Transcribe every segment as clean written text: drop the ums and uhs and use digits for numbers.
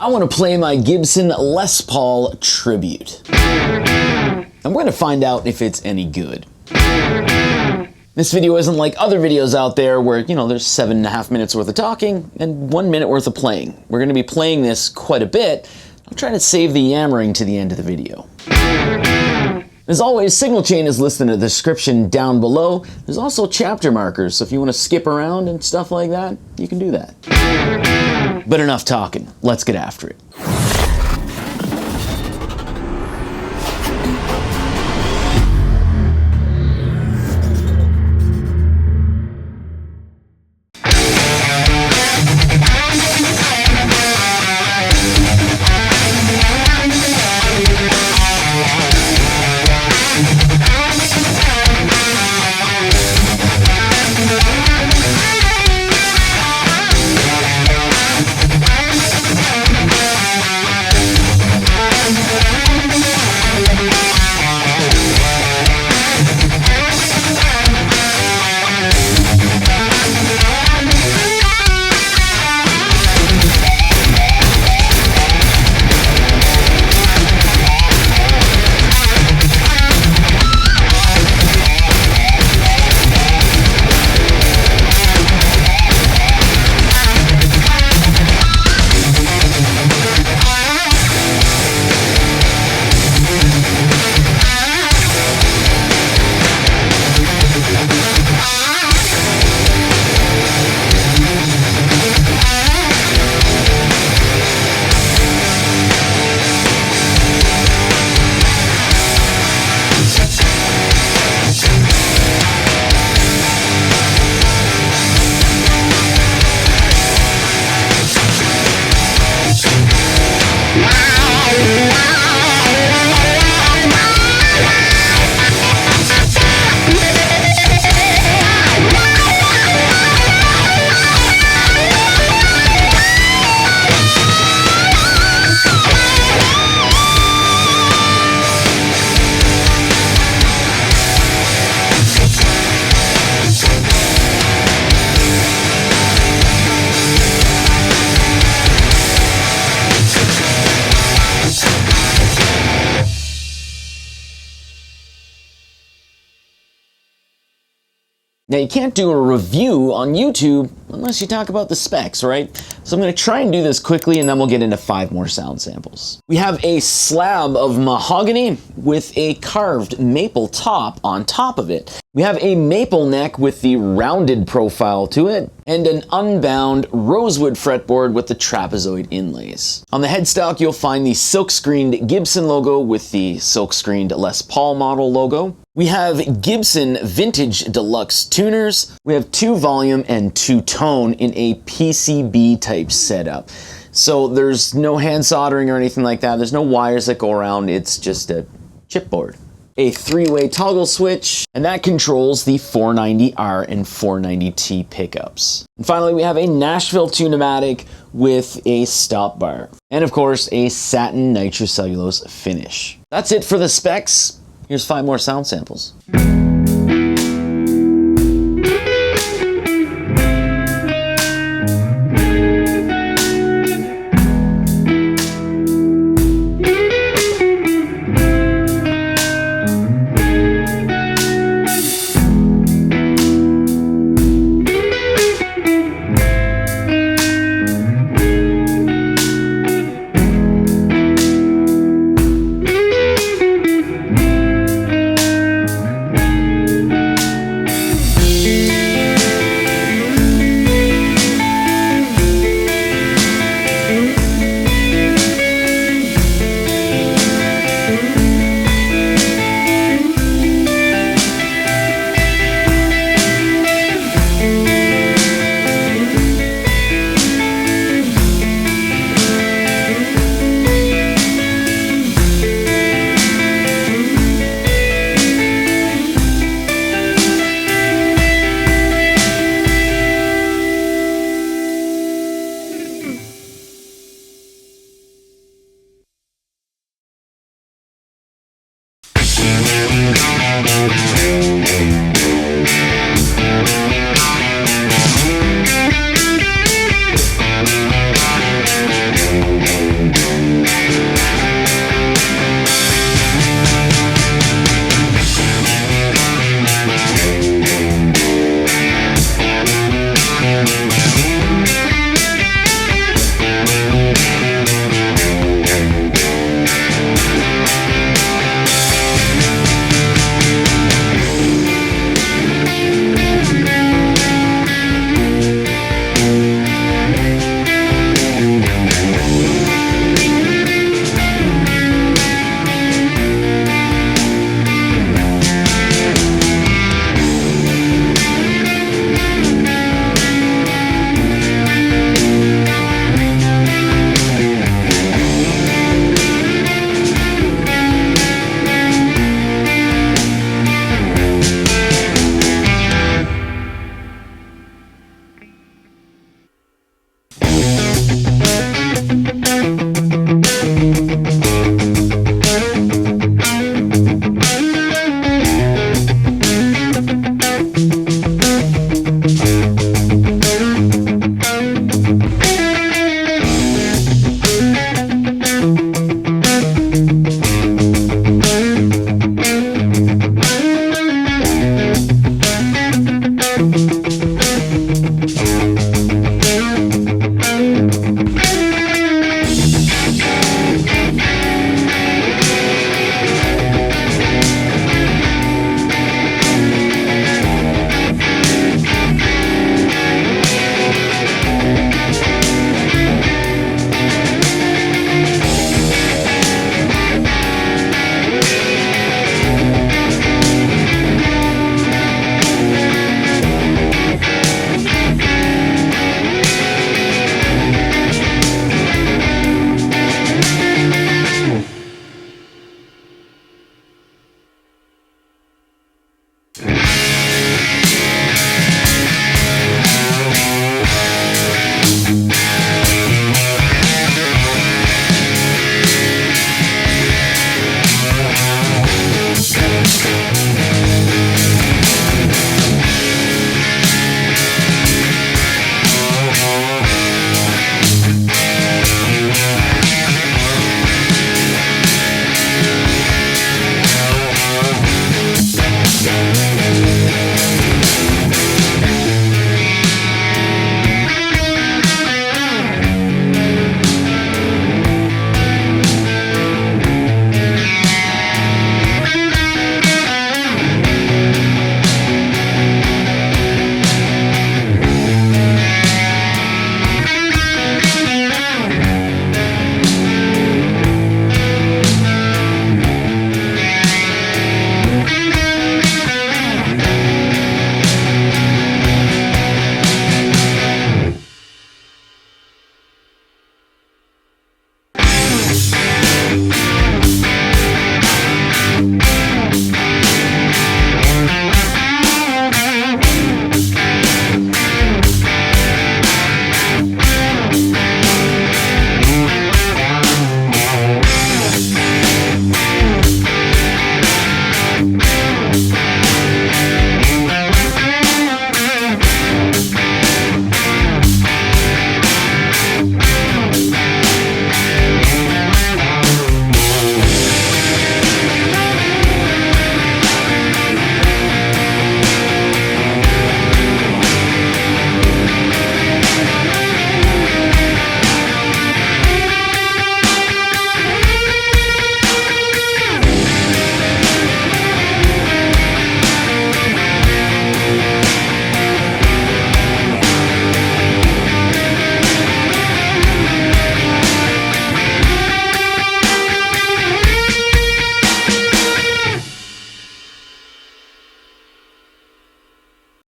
I want to play my Gibson Les Paul Tribute. And we're going to find out if it's any good. This video isn't like other videos out there where, you know, there's 7.5 minutes worth of talking and 1 minute worth of playing. We're going to be playing this quite a bit. I'm trying to save the yammering to the end of the video. As always, signal chain is listed in the description down below. There's also chapter markers, so if you want to skip around and stuff like that, you can do that. But enough talking, let's get after it. Now, you can't do a review on YouTube unless you talk about the specs, right? So I'm going to try and do this quickly, and then we'll get into 5 more sound samples. We have a slab of mahogany with a carved maple top on top of it. We have a maple neck with the rounded profile to it, and an unbound rosewood fretboard with the trapezoid inlays. On the headstock, you'll find the silk-screened Gibson logo with the silk-screened Les Paul model logo. We have Gibson Vintage Deluxe tuners. We have 2 volume and 2 tone in a PCB type setup. So there's no hand soldering or anything like that. There's no wires that go around. It's just a chipboard. A 3-way toggle switch, and that controls the 490R and 490T pickups. And finally, we have a Nashville Tune-o-matic with a stop bar. And of course, a satin nitrocellulose finish. That's it for the specs. Here's 5 more sound samples.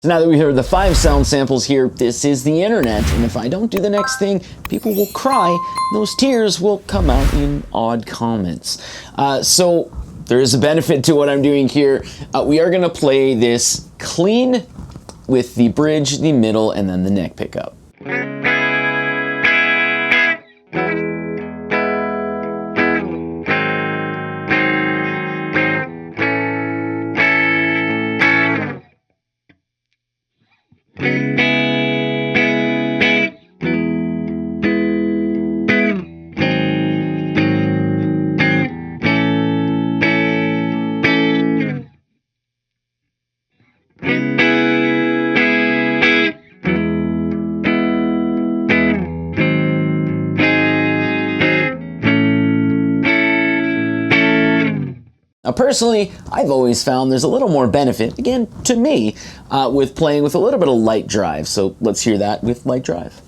So now that we heard the 5 sound samples here, this is the internet, and if I don't do the next thing, people will cry. Those tears will come out in odd comments. So there is a benefit to what I'm doing here. We are gonna play this clean with the bridge, the middle, and then the neck pickup. Now personally, I've always found there's a little more benefit, again, to me, with playing with a little bit of light drive. So let's hear that with light drive.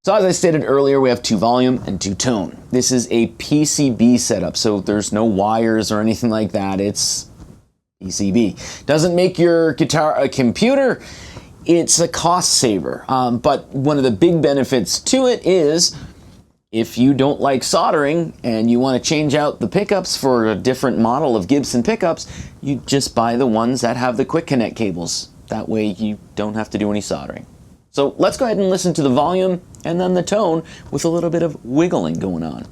So as I stated earlier, we have 2 volume and 2 tone. This is a PCB setup, so there's no wires or anything like that. It's PCB. Doesn't make your guitar a computer. It's a cost saver. But one of the big benefits to it is if you don't like soldering and you want to change out the pickups for a different model of Gibson pickups, you just buy the ones that have the quick connect cables. That way you don't have to do any soldering. So let's go ahead and listen to the volume and then the tone with a little bit of wiggling going on.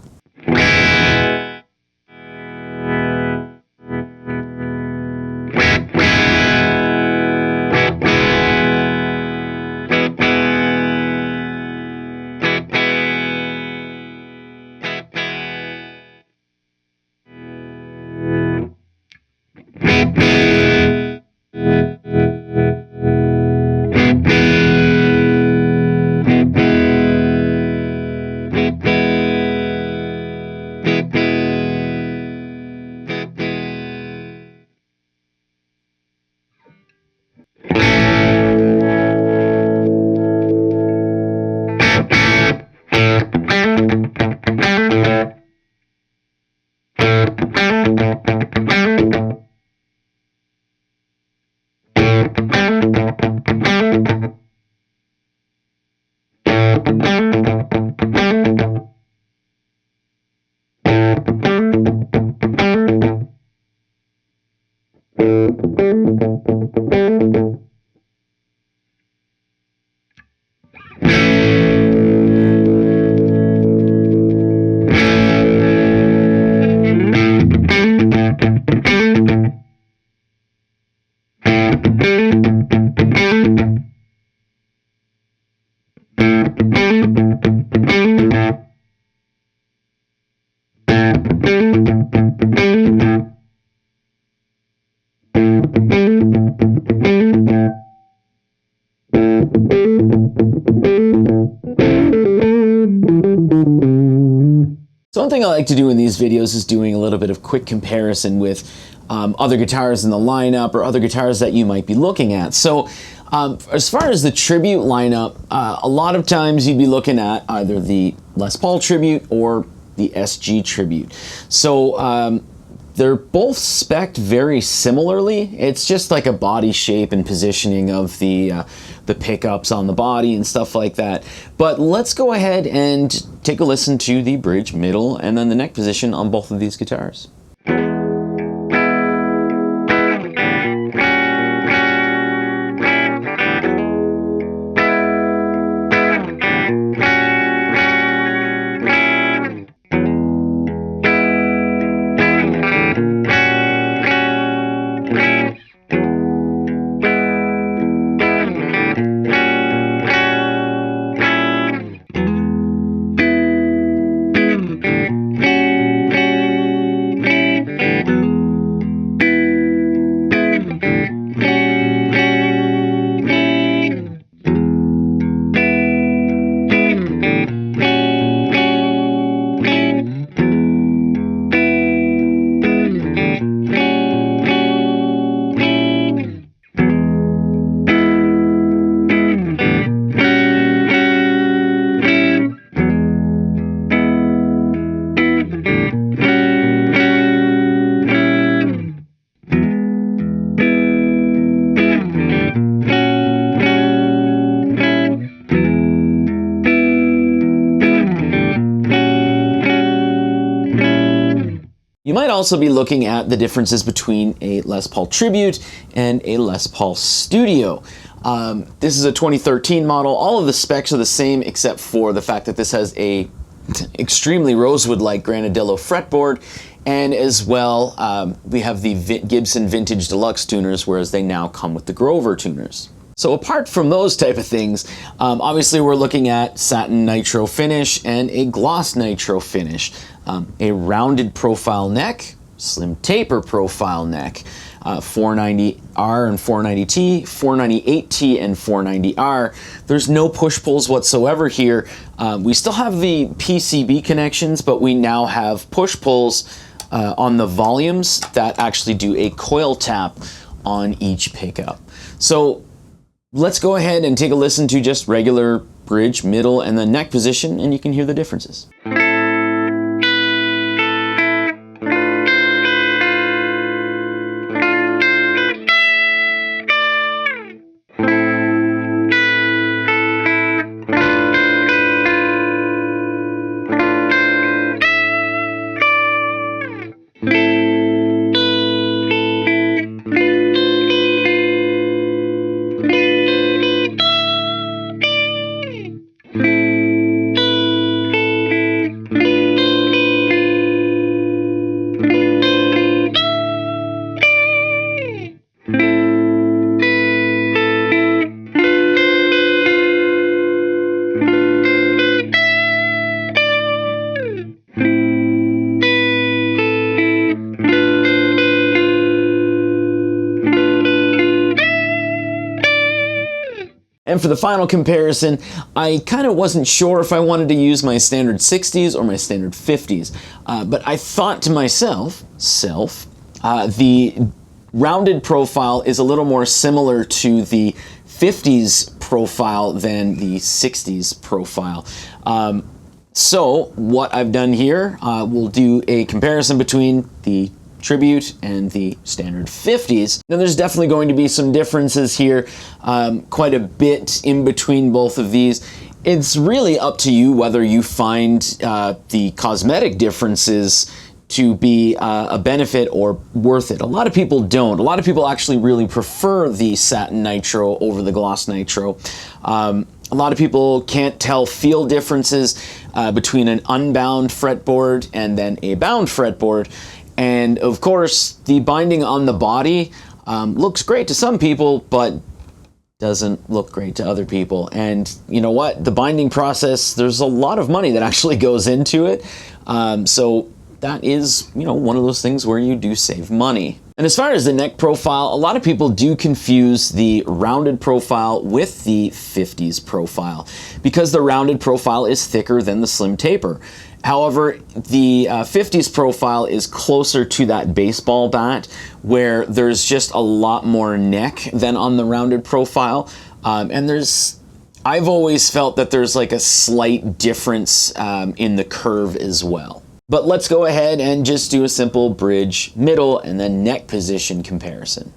So one thing I like to do in these videos is doing a little bit of quick comparison with other guitars in the lineup or other guitars that you might be looking at. So as far as the tribute lineup, a lot of times you'd be looking at either the Les Paul tribute or the SG tribute. So they're both spec'd very similarly. It's just like a body shape and positioning of the pickups on the body and stuff like that. But let's go ahead and take a listen to the bridge, middle, and then the neck position on both of these guitars. might also be looking at the differences between a Les Paul Tribute and a Les Paul Studio. This is a 2013 model. All of the specs are the same except for the fact that this has a extremely rosewood-like granadillo fretboard, and as well we have the Gibson Vintage Deluxe tuners, whereas they now come with the Grover tuners. So apart from those type of things, obviously we're looking at satin nitro finish and a gloss nitro finish, a rounded profile neck, slim taper profile neck, 490R and 490T, 498T and 490R. There's no push-pulls whatsoever here. We still have the PCB connections, but we now have push-pulls on the volumes that actually do a coil tap on each pickup. So let's go ahead and take a listen to just regular bridge, middle, and the neck position, and you can hear the differences. And for the final comparison, I kind of wasn't sure if I wanted to use my standard 60s or my standard 50s, but I thought to myself, the rounded profile is a little more similar to the 50s profile than the 60s profile. So what I've done here, we'll do a comparison between the Tribute and the standard 50s. Now there's definitely going to be some differences here, quite a bit in between both of these. It's really up to you whether you find the cosmetic differences to be a benefit or worth it. A lot of people don't. A lot of people actually really prefer the satin nitro over the gloss nitro. A lot of people can't tell feel differences between an unbound fretboard and then a bound fretboard. And of course, the binding on the body looks great to some people, but doesn't look great to other people. And you know what? The binding process, there's a lot of money that actually goes into it. So that is, you know, one of those things where you do save money. And as far as the neck profile, a lot of people do confuse the rounded profile with the 50s profile because the rounded profile is thicker than the slim taper. However, the 50s profile is closer to that baseball bat where there's just a lot more neck than on the rounded profile. And I've always felt that there's like a slight difference in the curve as well. But let's go ahead and just do a simple bridge, middle, and then neck position comparison.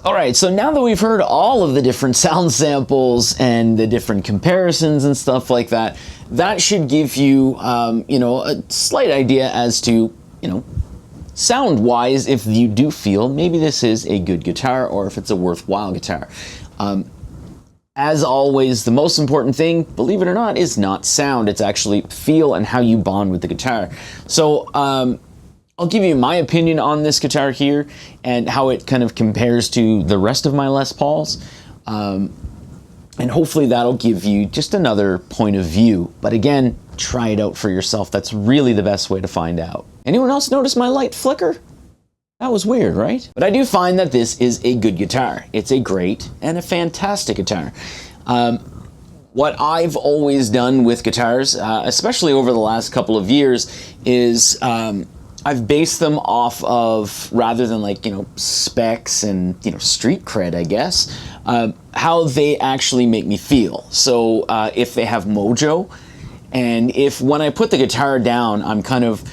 Alright, so now that we've heard all of the different sound samples and the different comparisons and stuff like that, that should give you, you know, a slight idea as to, you know, sound-wise, if you do feel maybe this is a good guitar or if it's a worthwhile guitar. As always, the most important thing, believe it or not, is not sound. It's actually feel and how you bond with the guitar. So I'll give you my opinion on this guitar here and how it kind of compares to the rest of my Les Pauls. And hopefully that'll give you just another point of view. But again, try it out for yourself. That's really the best way to find out. Anyone else notice my light flicker? That was weird, right? But I do find that this is a good guitar. It's a great and a fantastic guitar. What I've always done with guitars, especially over the last couple of years, is I've based them off of, rather than like, specs and, street cred, I guess, how they actually make me feel. So if they have mojo, and if when I put the guitar down, I'm kind of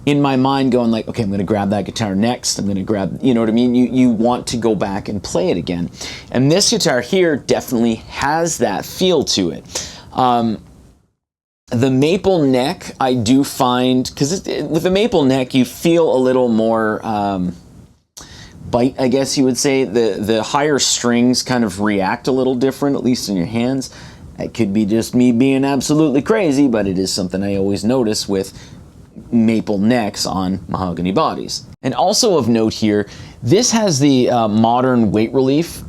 in my mind going like, okay, I'm going to grab that guitar next. I'm going to grab, you know what I mean? You want to go back and play it again. And this guitar here definitely has that feel to it. The maple neck, I do find, because with the maple neck, you feel a little more bite, I guess you would say. The higher strings kind of react a little different, at least in your hands. It could be just me being absolutely crazy, but it is something I always notice with maple necks on mahogany bodies. And also of note here, this has the modern weight relief.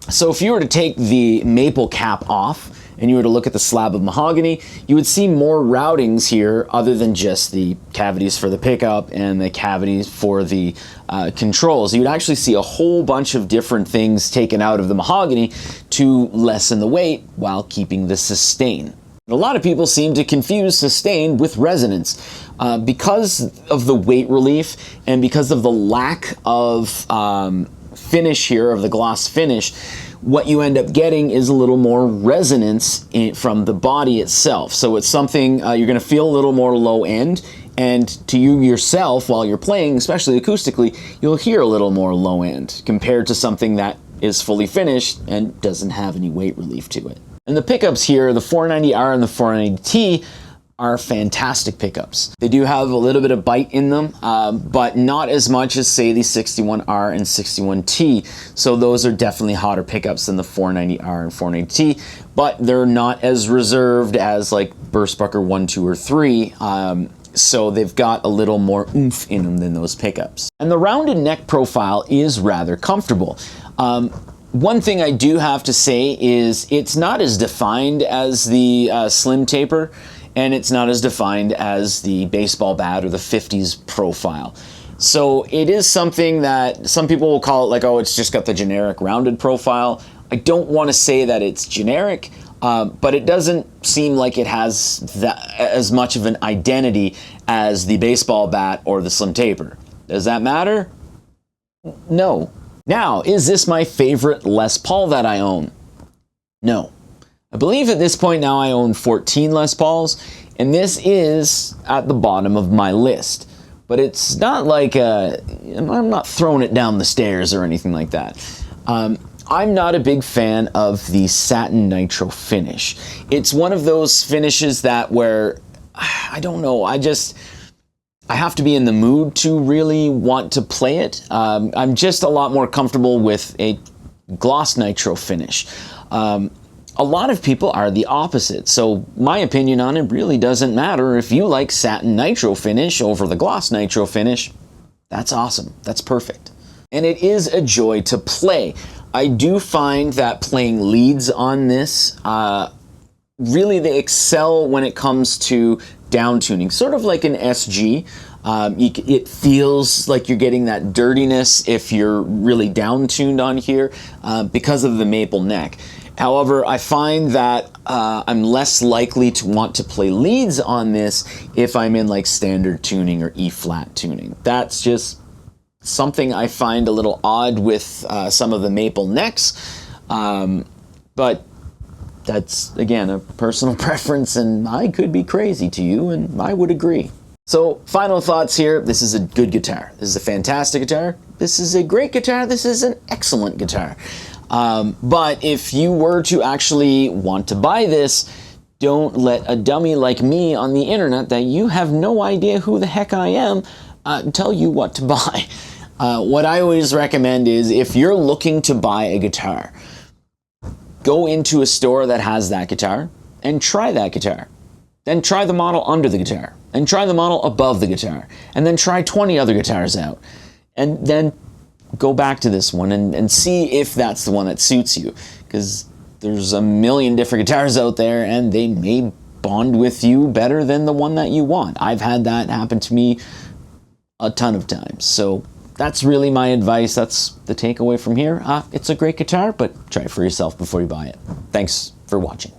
So if you were to take the maple cap off and you were to look at the slab of mahogany, you would see more routings here other than just the cavities for the pickup and the cavities for the controls. You would actually see a whole bunch of different things taken out of the mahogany to lessen the weight while keeping the sustain. A lot of people seem to confuse sustain with resonance. Because of the weight relief and because of the lack of finish here, of the gloss finish, what you end up getting is a little more resonance from the body itself. So it's something you're going to feel a little more low end, and to you yourself while you're playing, especially acoustically, you'll hear a little more low end compared to something that is fully finished and doesn't have any weight relief to it. And the pickups here, the 490R and the 490T, are fantastic pickups. They do have a little bit of bite in them, but not as much as, say, the 61R and 61T. So those are definitely hotter pickups than the 490R and 490T, but they're not as reserved as like Burstbucker 1, 2, or 3. So they've got a little more oomph in them than those pickups. And the rounded neck profile is rather comfortable. One thing I do have to say is it's not as defined as the slim taper, and it's not as defined as the baseball bat or the 50s profile. So it is something that some people will call it like, oh, it's just got the generic rounded profile. I don't want to say that it's generic, but it doesn't seem like it has as much of an identity as the baseball bat or the slim taper. Does that matter? No. Now, is this my favorite Les Paul that I own? No. I believe at this point now I own 14 Les Pauls, and this is at the bottom of my list. But it's not like I'm not throwing it down the stairs or anything like that. I'm not a big fan of the satin nitro finish. It's one of those finishes that where, I don't know, I have to be in the mood to really want to play it. I'm just a lot more comfortable with a gloss nitro finish. A lot of people are the opposite, so my opinion on it really doesn't matter. If you like satin nitro finish over the gloss nitro finish, that's awesome. That's perfect. And it is a joy to play. I do find that playing leads on this, really they excel when it comes to down tuning, sort of like an SG. It feels like you're getting that dirtiness if you're really down tuned on here because of the maple neck. However, I find that I'm less likely to want to play leads on this if I'm in like standard tuning or E-flat tuning. That's just something I find a little odd with some of the maple necks, but that's, again, a personal preference, and I could be crazy to you, and I would agree. So, final thoughts here. This is a good guitar. This is a fantastic guitar. This is a great guitar. This is an excellent guitar. But if you were to actually want to buy this, don't let a dummy like me on the internet that you have no idea who the heck I am tell you what to buy. What I always recommend is if you're looking to buy a guitar, go into a store that has that guitar and try that guitar. Then try the model under the guitar, and try the model above the guitar, and then try 20 other guitars out. And then go back to this one and see if that's the one that suits you. Because there's a million different guitars out there, and they may bond with you better than the one that you want. I've had that happen to me a ton of times. So that's really my advice. That's the takeaway from here. It's a great guitar, but try it for yourself before you buy it. Thanks for watching.